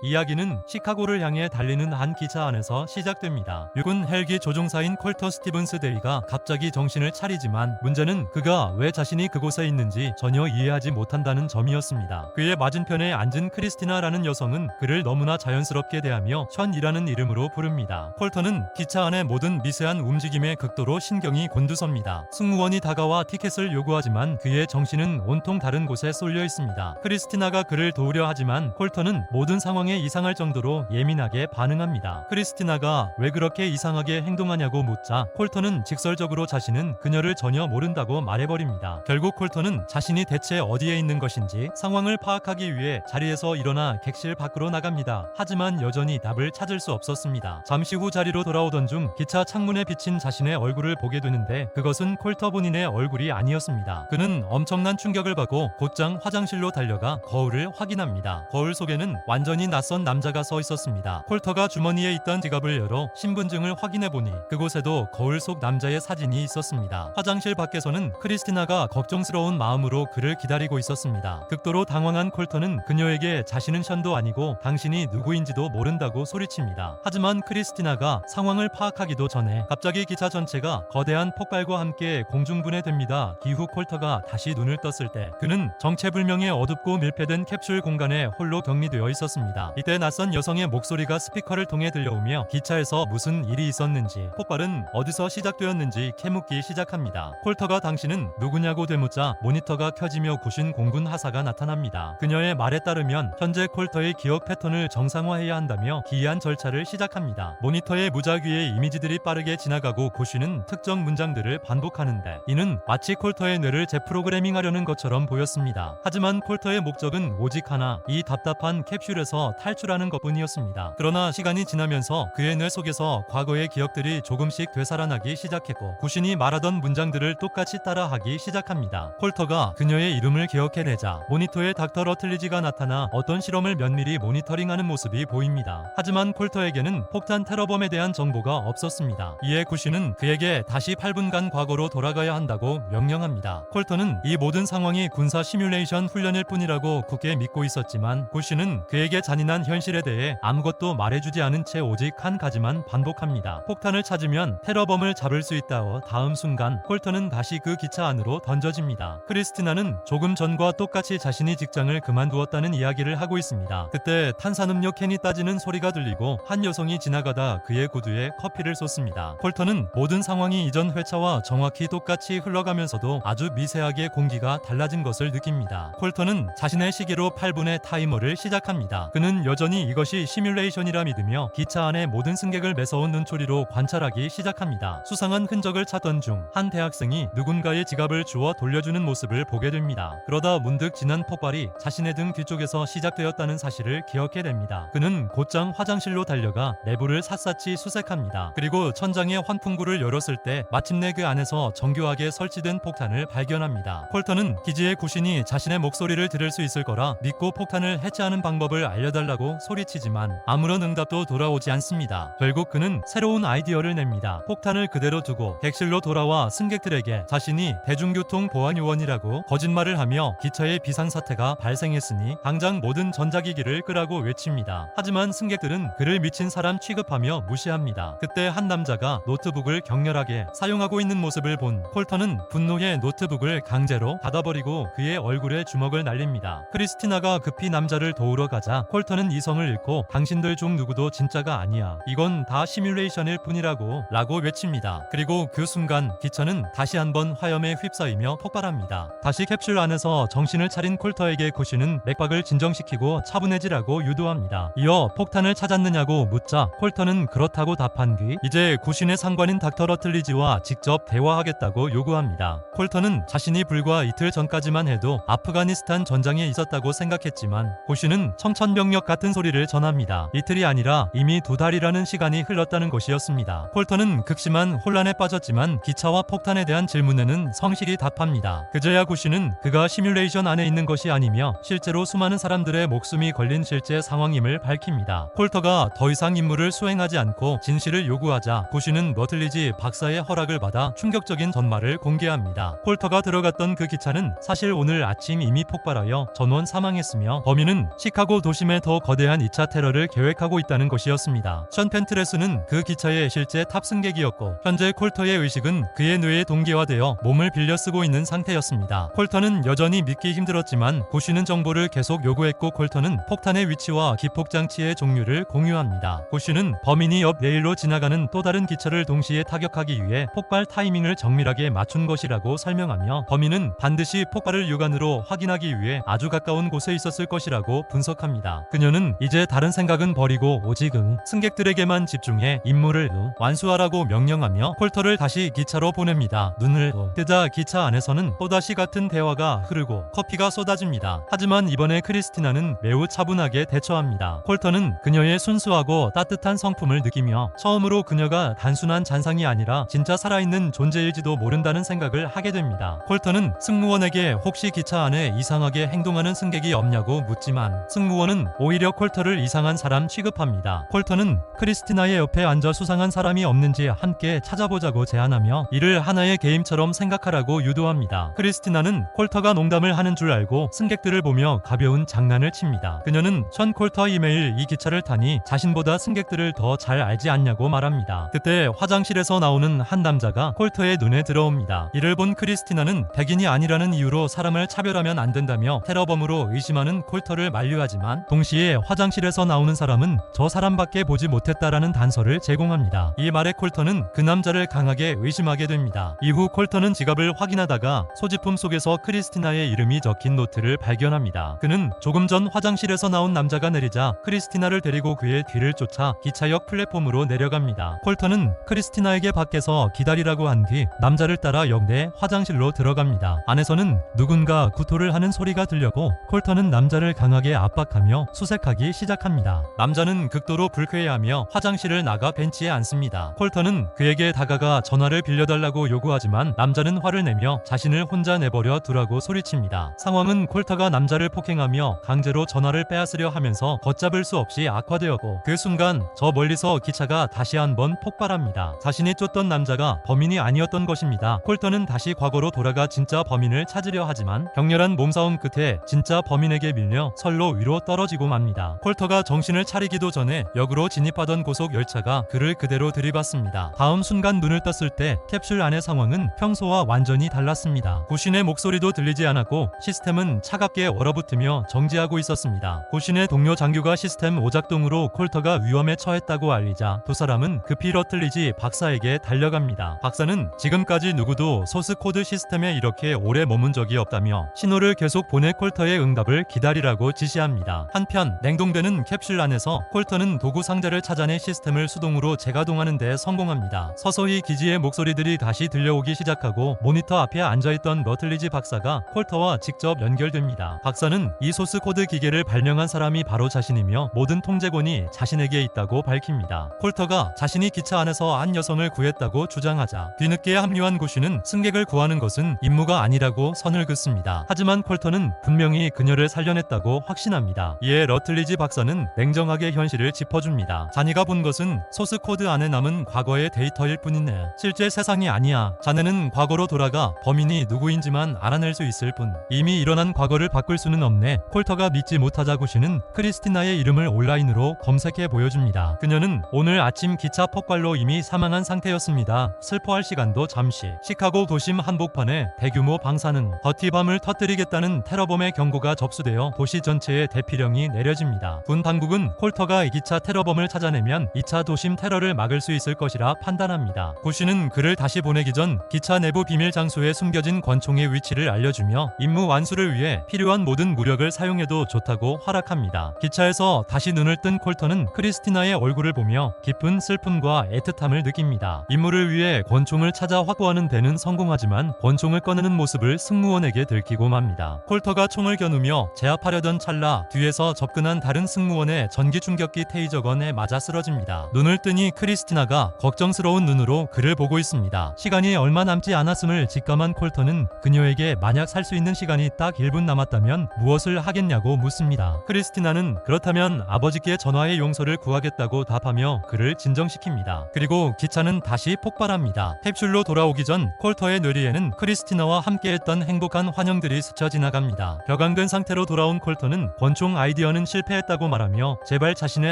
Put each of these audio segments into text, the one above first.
이야기는 시카고를 향해 달리는 한 기차 안에서 시작됩니다. 육군 헬기 조종사인 콜터 스티븐스 대위가 갑자기 정신을 차리지만 문제는 그가 왜 자신이 그곳에 있는지 전혀 이해하지 못한다는 점이었습니다. 그의 맞은편에 앉은 크리스티나라는 여성은 그를 너무나 자연스럽게 대하며 션이라는 이름으로 부릅니다. 콜터는 기차 안의 모든 미세한 움직임에 극도로 신경이 곤두섭니다. 승무원이 다가와 티켓을 요구하지만 그의 정신은 온통 다른 곳에 쏠려 있습니다. 크리스티나가 그를 도우려 하지만 콜터는 모든 상황에 이상할 정도로 예민하게 반응합니다. 크리스티나가 왜 그렇게 이상하게 행동하냐고 묻자 콜터는 직설적으로 자신은 그녀를 전혀 모른다고 말해버립니다. 결국 콜터는 자신이 대체 어디에 있는 것인지 상황을 파악하기 위해 자리에서 일어나 객실 밖으로 나갑니다. 하지만 여전히 답을 찾을 수 없었습니다. 잠시 후 자리로 돌아오던 중 기차 창문에 비친 자신의 얼굴을 보게 되는데 그것은 콜터 본인의 얼굴이 아니었습니다. 그는 엄청난 충격을 받고 곧장 화장실로 달려가 거울을 확인합니다. 거울 속에는 완전히 낯선 남자가 서 있었습니다. 콜터가 주머니에 있던 지갑을 열어 신분증을 확인해 보니 그곳에도 거울 속 남자의 사진이 있었습니다. 화장실 밖에서는 크리스티나가 걱정스러운 마음으로 그를 기다리고 있었습니다. 극도로 당황한 콜터는 그녀에게 자신은 션도 아니고 당신이 누구인지도 모른다고 소리칩니다. 하지만 크리스티나가 상황을 파악하기도 전에 갑자기 기차 전체가 거대한 폭발과 함께 공중분해됩니다. 기후 콜터가 다시 눈을 떴을 때 그는 정체불명의 어둡고 밀폐된 캡슐 공간에 홀로 격리되어 있었습니다. 이때 낯선 여성의 목소리가 스피커를 통해 들려오며 기차에서 무슨 일이 있었는지 폭발은 어디서 시작되었는지 캐묻기 시작합니다. 콜터가 당신은 누구냐고 되묻자 모니터가 켜지며 구신 공군 하사가 나타납니다. 그녀의 말에 따르면 현재 콜터의 기억 패턴을 정상화해야 한다며 기이한 절차를 시작합니다. 모니터의 무작위의 이미지들이 빠르게 지나가고 구신은 특정 문장들을 반복하는데 이는 마치 콜터의 뇌를 재프로그래밍하려는 것처럼 보였습니다. 하지만 콜터의 목적은 오직 하나, 이 답답한 캡슐에서 탈출하는 것뿐이었습니다. 그러나 시간이 지나면서 그의 뇌 속에서 과거의 기억들이 조금씩 되살아나기 시작했고 구신이 말하던 문장들을 똑같이 따라하기 시작합니다. 콜터가 그녀의 이름을 기억해내자 모니터에 닥터 러틀리지가 나타나 어떤 실험을 면밀히 모니터링하는 모습이 보입니다. 하지만 콜터에게는 폭탄 테러범에 대한 정보가 없었습니다. 이에 구신은 그에게 다시 8분간 과거로 돌아가야 한다고 명령합니다. 콜터는 이 모든 상황이 군사 시뮬레이션 훈련일 뿐이라고 굳게 믿고 있었지만 구신은 그에게 잔인한 현실에 대해 아무것도 말해주지 않은 채 오직 한 가지만 반복합니다. 폭탄을 찾으면 테러범을 잡을 수 있다어 다음 순간 콜터는 다시 그 기차 안으로 던져집니다. 크리스티나는 조금 전과 똑같이 자신이 직장을 그만두었다는 이야기를 하고 있습니다. 그때 탄산음료 캔이 따지는 소리가 들리고 한 여성이 지나가다 그의 구두에 커피를 쏟습니다. 콜터는 모든 상황이 이전 회차와 정확히 똑같이 흘러가면서도 아주 미세하게 공기가 달라진 것을 느낍니다. 콜터는 자신의 시계로 8분의 타이머를 시작합니다. 그는 여전히 이것이 시뮬레이션이라 믿으며 기차 안의 모든 승객을 매서운 눈초리로 관찰하기 시작합니다. 수상한 흔적을 찾던 중 한 대학생이 누군가의 지갑을 주워 돌려주는 모습을 보게 됩니다. 그러다 문득 지난 폭발이 자신의 등 뒤쪽에서 시작되었다는 사실을 기억해냅니다. 그는 곧장 화장실로 달려가 내부를 샅샅이 수색합니다. 그리고 천장의 환풍구를 열었을 때 마침내 그 안에서 정교하게 설치된 폭탄을 발견합니다. 콜터는 기지의 구신이 자신의 목소리를 들을 수 있을 거라 믿고 폭탄을 해체하는 방법을 알려달라고 소리치지만 아무런 응답도 돌아오지 않습니다. 결국 그는 새로운 아이디어를 냅니다. 폭탄을 그대로 두고 객실로 돌아와 승객들에게 자신이 대중교통 보안요원이라고 거짓말을 하며 기차의 비상사태가 발생했으니 당장 모든 전자기기를 끄라고 외칩니다. 하지만 승객들은 그를 미친 사람 취급하며 무시합니다. 그때 한 남자가 노트북을 격렬하게 사용하고 있는 모습을 본 콜터는 분노에 노트북을 강제로 닫아버리고 그의 얼굴에 주먹을 날립니다. 크리스티나가 급히 남자를 도우러 가자 콜터는 이성을 잃고 당신들 중 누구도 진짜가 아니야. 이건 다 시뮬레이션일 뿐이라고 라고 외칩니다. 그리고 그 순간 기차는 다시 한번 화염에 휩싸이며 폭발합니다. 다시 캡슐 안에서 정신을 차린 콜터에게 구신은 맥박을 진정시키고 차분해지라고 유도합니다. 이어 폭탄을 찾았느냐고 묻자 콜터는 그렇다고 답한 뒤 이제 구신의 상관인 닥터 러틀리지와 직접 대화하겠다고 요구합니다. 콜터는 자신이 불과 이틀 전까지만 해도 아프가니스탄 전장에 있었다고 생각했지만 구신은 청천벽력 같은 소리를 전합니다. 이틀이 아니라 이미 2달이라는 시간이 흘렀다는 것이었습니다. 콜터는 극심한 혼란에 빠졌지만 기차와 폭탄에 대한 질문에는 성실히 답합니다. 그제야 구신은 그가 시뮬레이션 안에 있는 것이 아니며 실제로 수많은 사람들의 목숨이 걸린 실제 상황임을 밝힙니다. 콜터가 더 이상 임무를 수행하지 않고 진실을 요구하자 구신은 러틀리지 박사의 허락을 받아 충격적인 전말을 공개합니다. 콜터가 들어갔던 그 기차는 사실 오늘 아침 이미 폭발하여 전원 사망했으며 범인은 시카고 도심에 더 거대한 2차 테러를 계획하고 있다는 것이었습니다. 션 펜트레스는 그 기차의 실제 탑승객이었고 현재 콜터의 의식은 그의 뇌에 동기화되어 몸을 빌려 쓰고 있는 상태였습니다. 콜터는 여전히 믿기 힘들었지만 고쉬는 정보를 계속 요구했고 콜터는 폭탄의 위치와 기폭장치의 종류를 공유합니다. 고쉬는 범인이 옆 레일로 지나가는 또 다른 기차를 동시에 타격하기 위해 폭발 타이밍을 정밀하게 맞춘 것이라고 설명하며 범인은 반드시 폭발을 육안으로 확인하기 위해 아주 가까운 곳에 있었을 것이라고 분석합니다. 그녀는 이제 다른 생각은 버리고 오직 승객들에게만 집중해 임무를 완수하라고 명령하며 콜터를 다시 기차로 보냅니다. 눈을 뜨자 기차 안에서는 또다시 같은 대화가 흐르고 커피가 쏟아집니다. 하지만 이번에 크리스티나는 매우 차분하게 대처합니다. 콜터는 그녀의 순수하고 따뜻한 성품을 느끼며 처음으로 그녀가 단순한 잔상이 아니라 진짜 살아있는 존재일지도 모른다는 생각을 하게 됩니다. 콜터는 승무원에게 혹시 기차 안에 이상하게 행동하는 승객이 없냐고 묻지만 승무원은 오히려 콜터를 이상한 사람 취급합니다. 콜터는 크리스티나의 옆에 앉아 수상한 사람이 없는지 함께 찾아보자고 제안하며 이를 하나의 게임처럼 생각하라고 유도합니다. 크리스티나는 콜터가 농담을 하는 줄 알고 승객들을 보며 가벼운 장난을 칩니다. 그녀는 션 콜터의 매일 이 기차를 타니 자신보다 승객들을 더 잘 알지 않냐고 말합니다. 그때 화장실에서 나오는 한 남자가 콜터의 눈에 들어옵니다. 이를 본 크리스티나는 백인이 아니라는 이유로 사람을 차별하면 안 된다며 테러범으로 의심하는 콜터를 만류하지만 동시에 화장실에서 나오는 사람은 저 사람밖에 보지 못했다라는 단서를 제공합니다. 이 말에 콜터는 그 남자를 강하게 의심하게 됩니다. 이후 콜터는 지갑을 확인하다가 소지품 속에서 크리스티나의 이름이 적힌 노트를 발견합니다. 그는 조금 전 화장실에서 나온 남자가 내리자 크리스티나를 데리고 그의 뒤를 쫓아 기차역 플랫폼으로 내려갑니다. 콜터는 크리스티나에게 밖에서 기다리라고 한 뒤 남자를 따라 역 내 화장실로 들어갑니다. 안에서는 누군가 구토를 하는 소리가 들렸고 콜터는 남자를 강하게 압박하며 수색하기 시작합니다. 남자는 극도로 불쾌해하며 화장실을 나가 벤치에 앉습니다. 콜터는 그에게 다가가 전화를 빌려달라고 요구하지만 남자는 화를 내며 자신을 혼자 내버려 두라고 소리칩니다. 상황은 콜터가 남자를 폭행하며 강제로 전화를 빼앗으려 하면서 걷잡을 수 없이 악화되었고 그 순간 저 멀리서 기차가 다시 한번 폭발합니다. 자신이 쫓던 남자가 범인이 아니었던 것입니다. 콜터는 다시 과거로 돌아가 진짜 범인을 찾으려 하지만 격렬한 몸싸움 끝에 진짜 범인에게 밀려 선로 위로 떨어지고 맙니다. 콜터가 정신을 차리기도 전에 역으로 진입하던 고속 열차가 그를 그대로 들이받습니다. 다음 순간 눈을 떴을 때 캡슐 안의 상황은 평소와 완전히 달랐습니다. 고신의 목소리도 들리지 않았고 시스템은 차갑게 얼어붙으며 정지하고 있었습니다. 고신의 동료 장교가 시스템 오작동으로 콜터가 위험에 처했다고 알리자 두 사람은 급히 러틀리지 박사에게 달려갑니다. 박사는 지금까지 누구도 소스 코드 시스템에 이렇게 오래 머문 적이 없다며 신호를 계속 보내 콜터의 응답을 기다리라고 지시합니다. 한편 냉동되는 캡슐 안에서 콜터는 도구 상자를 찾아내 시스템을 수동으로 재가동하는 데 성공합니다. 서서히 기지의 목소리들이 다시 들려오기 시작하고 모니터 앞에 앉아있던 러틀리지 박사가 콜터와 직접 연결됩니다. 박사는 이 소스 코드 기계를 발명한 사람이 바로 자신이며 모든 통제권이 자신에게 있다고 밝힙니다. 콜터가 자신이 기차 안에서 한 여성을 구했다고 주장하자 뒤늦게 합류한 고쉬는 승객을 구하는 것은 임무가 아니라고 선을 긋습니다. 하지만 콜터는 분명히 그녀를 살려냈다고 확신합니다. 이에 러틀리지 박사는 냉정하게 현실을 짚어줍니다. 자네가 본 것은 소스 코드 안에 남은 과거의 데이터일 뿐이네. 실제 세상이 아니야. 자네는 과거로 돌아가 범인이 누구인지만 알아낼 수 있을 뿐. 이미 일어난 과거를 바꿀 수는 없네. 콜터가 믿지 못하자 고쉬는 크리스티나의 이름을 온라인으로 검색해 보여줍니다. 그녀는 오늘 아침 기차 폭발로 이미 사망한 상태였습니다. 슬퍼할 시간도 잠시. 시카고 도심 한복판에 대규모 방사능 버티밤을 터뜨리겠다는 테러범의 경고가 접수되어 도시 전체에 대피령이 내려집니다. 군 당국은 콜터가 이 기차 테러범을 찾아내면 2차 도심 테러를 막을 수 있을 것이라 판단합니다. 고쉬는 그를 다시 보내기 전 기차 내부 비밀 장소에 숨겨진 권총의 위치를 알려주며 임무 완수를 위해 필요한 모든 무력을 사용해도 좋다고 허락합니다. 기차에서 다시 눈을 뜬 콜터는 크리스티나의 얼굴을 보며 깊은 슬픔과 애틋함을 느낍니다. 임무를 위해 권총을 찾아 확보하는 데는 성공하지만 권총을 꺼내는 모습을 승무원에게 들키고 맙니다. 콜터가 총을 겨누며 제압하려던 찰나 뒤에서 접근한 다른 승무원의 전기 충격기 테이저건에 맞아 쓰러집니다. 눈을 뜨니 크리스티나가 걱정스러운 눈으로 그를 보고 있습니다. 시간이 얼마 남지 않았음을 직감한 콜터는 그녀에게 만약 살 수 있는 시간이 딱 1분 남았다면 무엇을 하겠냐고 묻습니다. 크리스티나는 그렇다면 아버지께 전화해 용서를 구하겠다고 답하며 그를 진정시킵니다. 그리고 기차는 다시 폭발합니다. 캡슐로 돌아오기 전 콜터의 뇌리에는 크리스티나와 함께했던 행복한 환영들이 스쳐 지나갑니다. 벽안된 상태로 돌아온 콜터는 권총 아이디어는 콜터는 실패했다고 말하며 제발 자신의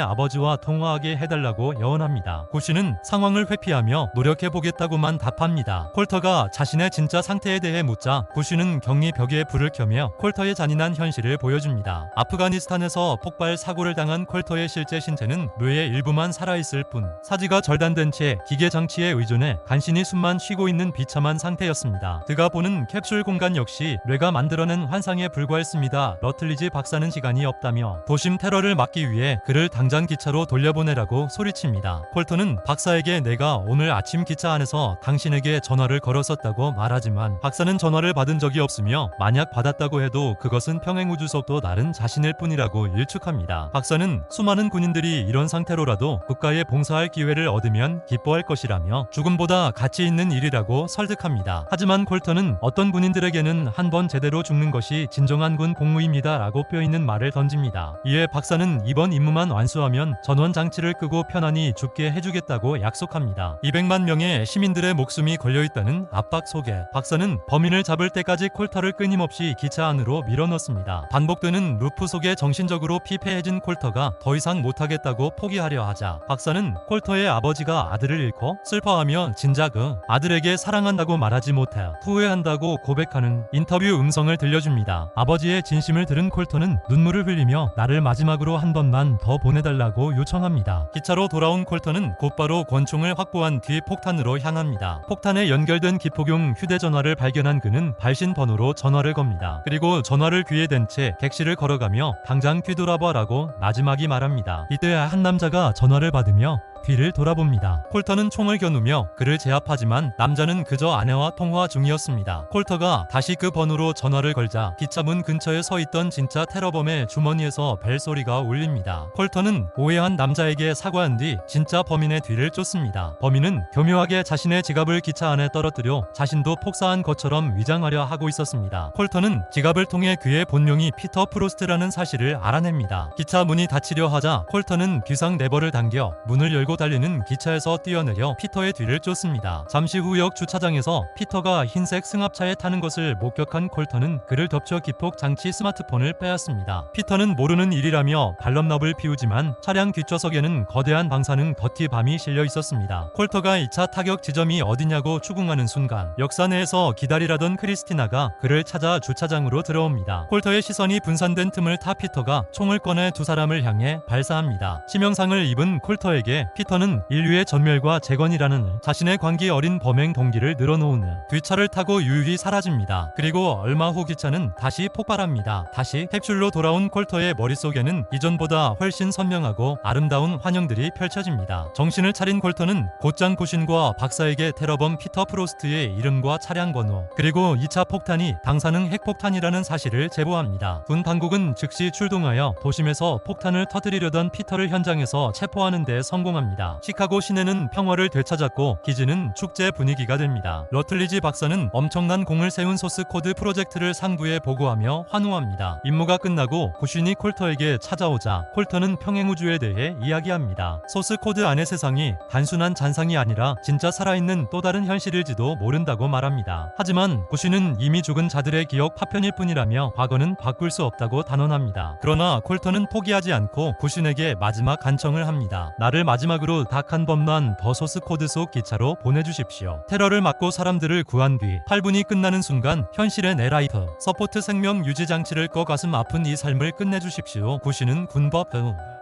아버지와 통화하게 해달라고 여언합니다. 구씨는 상황을 회피하며 노력해보겠다고만 답합니다. 콜터가 자신의 진짜 상태에 대해 묻자 구씨는 격리 벽에 불을 켜며 콜터의 잔인한 현실을 보여줍니다. 아프가니스탄에서 폭발 사고를 당한 콜터의 실제 신체는 뇌의 일부만 살아있을 뿐 사지가 절단된 채 기계 장치에 의존해 간신히 숨만 쉬고 있는 비참한 상태였습니다. 그가 보는 캡슐 공간 역시 뇌가 만들어낸 환상에 불과했습니다. 러틀리지 박사는 시간이 없다며 도심 테러를 막기 위해 그를 당장 기차로 돌려보내라고 소리칩니다. 콜터는 박사에게 내가 오늘 아침 기차 안에서 당신에게 전화를 걸었었다고 말하지만 박사는 전화를 받은 적이 없으며 만약 받았다고 해도 그것은 평행우주속도 다른 자신일 뿐이라고 일축합니다. 박사는 수많은 군인들이 이런 상태로라도 국가에 봉사할 기회를 얻으면 기뻐할 것이라며 죽음보다 가치 있는 일이라고 설득합니다. 하지만 콜터는 어떤 군인들에게는 한 번 제대로 죽는 것이 진정한 군 복무입니다 라고 뼈있는 말을 던집니다. 이에 박사는 이번 임무만 완수하면 전원 장치를 끄고 편안히 죽게 해주겠다고 약속합니다. 200만 명의 시민들의 목숨이 걸려있다는 압박 속에 박사는 범인을 잡을 때까지 콜터를 끊임없이 기차 안으로 밀어넣습니다. 반복되는 루프 속에 정신적으로 피폐해진 콜터가 더 이상 못하겠다고 포기하려 하자 박사는 콜터의 아버지가 아들을 잃고 슬퍼하며 진작 아들에게 사랑한다고 말하지 못해 후회한다고 고백하는 인터뷰 음성을 들려줍니다. 아버지의 진심을 들은 콜터는 눈물을 흘리며 나를 마지막으로 한 번만 더 보내달라고 요청합니다. 기차로 돌아온 콜터는 곧바로 권총을 확보한 뒤 폭탄으로 향합니다. 폭탄에 연결된 기폭용 휴대전화를 발견한 그는 발신 번호로 전화를 겁니다. 그리고 전화를 귀에 댄 채 객실을 걸어가며 당장 뒤돌아봐라고 마지막이 말합니다. 이때 한 남자가 전화를 받으며 뒤를 돌아봅니다. 콜터는 총을 겨누며 그를 제압하지만 남자는 그저 아내와 통화 중이었습니다. 콜터가 다시 그 번호로 전화를 걸자 기차문 근처에 서 있던 진짜 테러범의 주머니에서 벨소리가 울립니다. 콜터는 오해한 남자에게 사과한 뒤 진짜 범인의 뒤를 쫓습니다. 범인은 교묘하게 자신의 지갑을 기차 안에 떨어뜨려 자신도 폭사한 것처럼 위장하려 하고 있었습니다. 콜터는 지갑을 통해 그의 본명이 피터 프로스트라는 사실을 알아냅니다. 기차 문이 닫히려 하자 콜터는 귀상 레버를 당겨 문을 열고 달리는 기차에서 뛰어내려 피터의 뒤를 쫓습니다. 잠시 후 역 주차장에서 피터가 흰색 승합차에 타는 것을 목격한 콜터는 그를 덮쳐 기폭 장치 스마트폰을 빼앗습니다. 피터는 모르는 일이라며 발럼납을 피우지만 차량 뒷좌석에는 거대한 방사능 더티밤이 실려 있었습니다. 콜터가 2차 타격 지점이 어디냐고 추궁하는 순간 역사 내에서 기다리라던 크리스티나가 그를 찾아 주차장으로 들어옵니다. 콜터의 시선이 분산된 틈을 타 피터가 총을 꺼내 두 사람을 향해 발사합니다. 치명상을 입은 콜터에게 피터는 인류의 전멸과 재건이라는 자신의 광기 어린 범행 동기를 늘어놓은 뒷차를 타고 유유히 사라집니다. 그리고 얼마 후 기차는 다시 폭발합니다. 다시 캡슐로 돌아온 콜터의 머릿속에는 이전보다 훨씬 선명하고 아름다운 환영들이 펼쳐집니다. 정신을 차린 콜터는 곧장 구신과 박사에게 테러범 피터 프로스트의 이름과 차량 번호 그리고 2차 폭탄이 방사능 핵폭탄이라는 사실을 제보합니다. 군 당국은 즉시 출동하여 도심에서 폭탄을 터뜨리려던 피터를 현장에서 체포하는 데 성공합니다. 시카고 시내는 평화를 되찾았고 기지는 축제 분위기가 됩니다. 러틀리지 박사는 엄청난 공을 세운 소스 코드 프로젝트를 상부에 보고하며 환호합니다. 임무가 끝나고 구신이 콜터에게 찾아오자 콜터는 평행우주에 대해 이야기합니다. 소스 코드 안의 세상이 단순한 잔상이 아니라 진짜 살아있는 또 다른 현실일지도 모른다고 말합니다. 하지만 구신은 이미 죽은 자들의 기억 파편일 뿐이라며 과거는 바꿀 수 없다고 단언합니다. 그러나 콜터는 포기하지 않고 구신에게 마지막 간청을 합니다. 나를 마지막으로 딱 한 번만 더 소스 코드 속 기차로 보내주십시오. 테러를 막고 사람들을 구한 뒤 8분이 끝나는 순간 현실의 내 라이프 서포트 생명 유지 장치를 꺼 가슴 아픈 이 삶을 끝내주십시오. 구신은 군법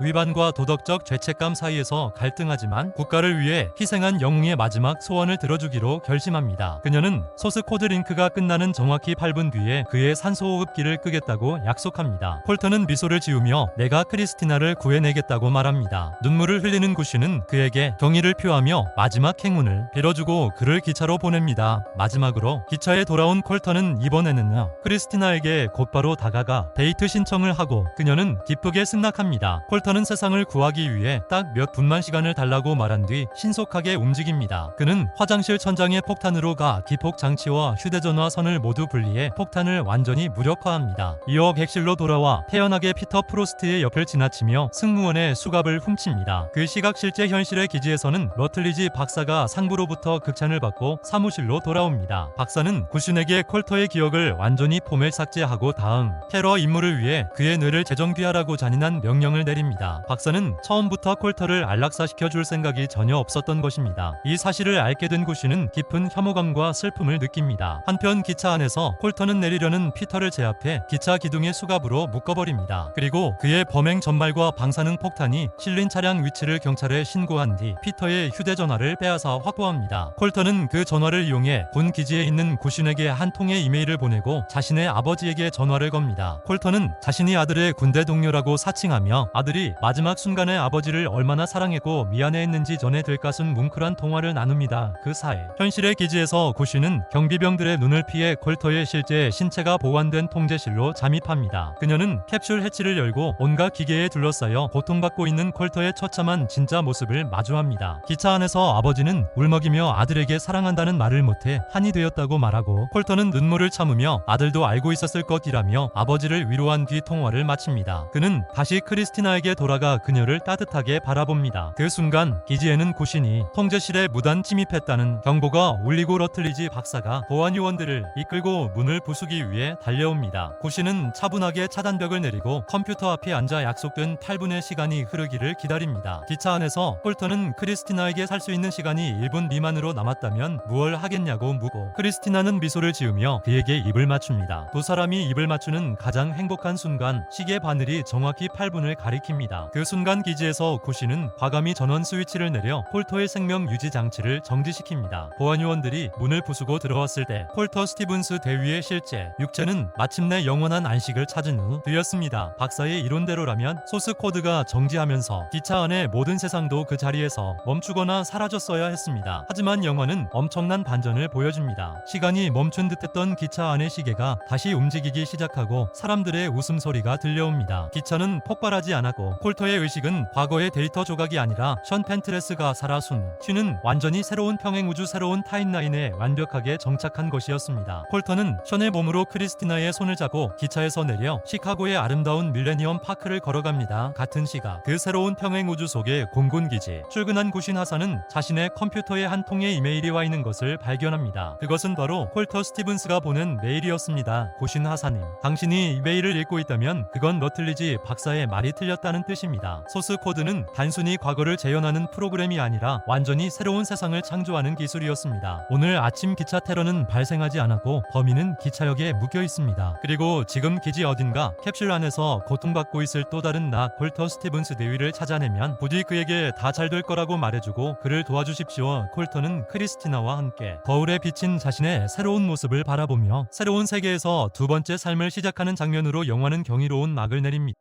위반과 도덕적 죄책감 사이에서 갈등하지만 국가를 위해 희생한 영웅의 마지막 소원을 들어주기로 결심합니다. 그녀는 소스 코드 링크가 끝나는 정확히 8분 뒤에 그의 산소호흡기를 끄겠다고 약속합니다. 콜터는 미소를 지으며 내가 크리스티나를 구해내겠다고 말합니다. 눈물을 흘리는 구신은 그에게 경의를 표하며 마지막 행운을 빌어주고 그를 기차로 보냅니다. 마지막으로 기차에 돌아온 콜터는 이번에는 크리스티나에게 곧바로 다가가 데이트 신청을 하고 그녀는 기쁘게 승낙합니다. 콜터는 세상을 구하기 위해 딱 몇 분만 시간을 달라고 말한 뒤 신속하게 움직입니다. 그는 화장실 천장에 폭탄으로 가 기폭 장치와 휴대전화 선을 모두 분리해 폭탄을 완전히 무력화합니다. 이어 객실로 돌아와 태연하게 피터 프로스트의 옆을 지나치며 승무원의 수갑을 훔칩니다. 그 시각 실제 현실의 기지에서는 러틀리지 박사가 상부로부터 극찬을 받고 사무실로 돌아옵니다. 박사는 구신에게 콜터의 기억을 완전히 포맷 삭제하고 다음 테러 임무를 위해 그의 뇌를 재정비하라고 잔인한 명령을 내립니다. 박사는 처음부터 콜터를 안락사시켜 줄 생각이 전혀 없었던 것입니다. 이 사실을 알게 된 구신은 깊은 혐오감과 슬픔을 느낍니다. 한편 기차 안에서 콜터는 내리려는 피터를 제압해 기차 기둥의 수갑으로 묶어버립니다. 그리고 그의 범행 전말과 방사능 폭탄이 실린 차량 위치를 경찰에 신고한 뒤 피터의 휴대전화를 빼앗아 확보합니다. 콜터는 그 전화를 이용해 본 기지에 있는 구신에게 한 통의 이메일을 보내고 자신의 아버지에게 전화를 겁니다. 콜터는 자신이 아들의 군대 동료라고 사칭하며 아들이 마지막 순간에 아버지를 얼마나 사랑했고 미안해했는지 전해 들가슴 뭉클한 통화를 나눕니다. 그 사이 현실의 기지에서 구신은 경비병들의 눈을 피해 콜터의 실제 신체가 보관된 통제실로 잠입합니다. 그녀는 캡슐 해치를 열고 온갖 기계에 둘러싸여 고통받고 있는 콜터의 처참한 진짜 모습을 마주합니다. 기차 안에서 아버지는 울먹이며 아들에게 사랑한다는 말을 못해 한이 되었다고 말하고 콜터는 눈물을 참으며 아들도 알고 있었을 것이라며 아버지를 위로한 뒤 통화를 마칩니다. 그는 다시 크리스티나에게 돌아가 그녀를 따뜻하게 바라봅니다. 그 순간 기지에는 구신이 통제실에 무단 침입했다는 경보가 울리고 러틀리지 박사가 보안 요원들을 이끌고 문을 부수기 위해 달려옵니다. 구신은 차분하게 차단벽을 내리고 컴퓨터 앞에 앉아 약속된 8분의 시간이 흐르기를 기다립니다. 기차 안에서 콜터는 크리스티나에게 살 수 있는 시간이 1분 미만으로 남았다면 무얼 하겠냐고 묻고 크리스티나는 미소를 지으며 그에게 입을 맞춥니다. 두 사람이 입을 맞추는 가장 행복한 순간 시계 바늘이 정확히 8분을 가리킵니다. 그 순간 기지에서 구신은 과감히 전원 스위치를 내려 콜터의 생명 유지 장치를 정지시킵니다. 보안 요원들이 문을 부수고 들어왔을 때 콜터 스티븐스 대위의 실제 육체는 마침내 영원한 안식을 찾은 후 되었습니다. 박사의 이론대로라면 소스 코드가 정지하면서 기차 안의 모든 세상도 그 자리에서 멈추거나 사라졌어야 했습니다. 하지만 영화는 엄청난 반전을 보여줍니다. 시간이 멈춘 듯했던 기차 안의 시계가 다시 움직이기 시작하고 사람들의 웃음소리가 들려옵니다. 기차는 폭발하지 않았고 콜터의 의식은 과거의 데이터 조각이 아니라 션 펜트레스가 살아 쉬는 완전히 새로운 평행우주 새로운 타임라인에 완벽하게 정착한 것이었습니다. 콜터는 션의 몸으로 크리스티나의 손을 잡고 기차에서 내려 시카고의 아름다운 밀레니엄 파크를 걸어갑니다. 같은 시각 그 새로운 평행우주 속의 공군기지 출근한 구신 하사는 자신의 컴퓨터에 한 통의 이메일이 와 있는 것을 발견합니다. 그것은 바로 콜터 스티븐스가 보낸 메일이었습니다. 구신 하사님, 당신이 이메일을 읽고 있다면 그건 러틀리지 박사의 말이 틀렸다는 뜻입니다. 소스 코드는 단순히 과거를 재현하는 프로그램이 아니라 완전히 새로운 세상을 창조하는 기술이었습니다. 오늘 아침 기차 테러는 발생하지 않았고 범인은 기차역에 묶여 있습니다. 그리고 지금 기지 어딘가 캡슐 안에서 고통받고 있을 또 다른 나 콜터 스티븐스 대위를 찾아내면 부디 그에게 다 잘 될 거라고 말해주고 그를 도와주십시오. 콜터는 크리스티나와 함께 거울에 비친 자신의 새로운 모습을 바라보며 새로운 세계에서 두 번째 삶을 시작하는 장면으로 영화는 경이로운 막을 내립니다.